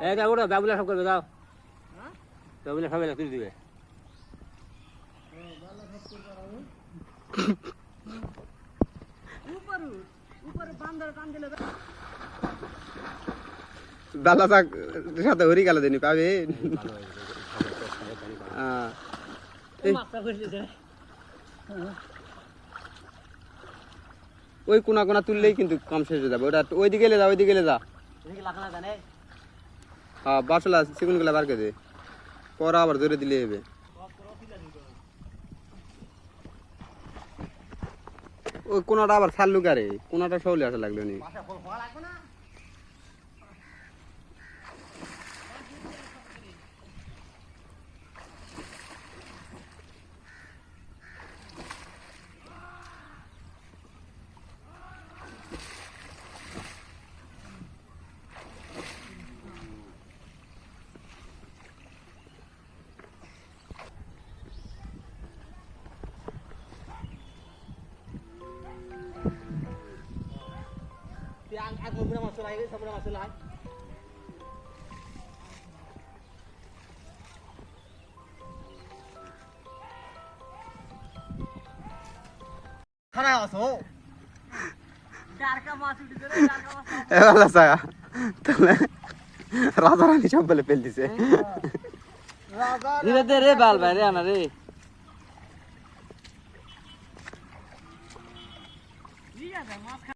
এই দাও ওটা বাবুলা সব করবে দাও বাবুলা সবাই তুলে দিবে বালাটা সাথে হরি গেল দিনি পাবে ওই কোনা কোনা তুললেই কিন্তু কম শেষ হয়ে যাবে ওটা ওইদিকে গেলে যা ওইদিকে গেলে যা হ্যাঁ বাসলা চিকুন গুলা বার করে দে পরে আবার ধরে দিলে হবে ওই কোনাটা আবার ছাড়লু কারে কোনাটা সহলে আসা লাগলো নি aku pernah masuk lagi, saya pernah masuk lagi. Karena masuk. Darka masuk di sana, darka masuk. এবার সায়া তাহলে রাজা রানী সব বলে ফেল দিছে রাজা রে বাল ভাই রে আনা রে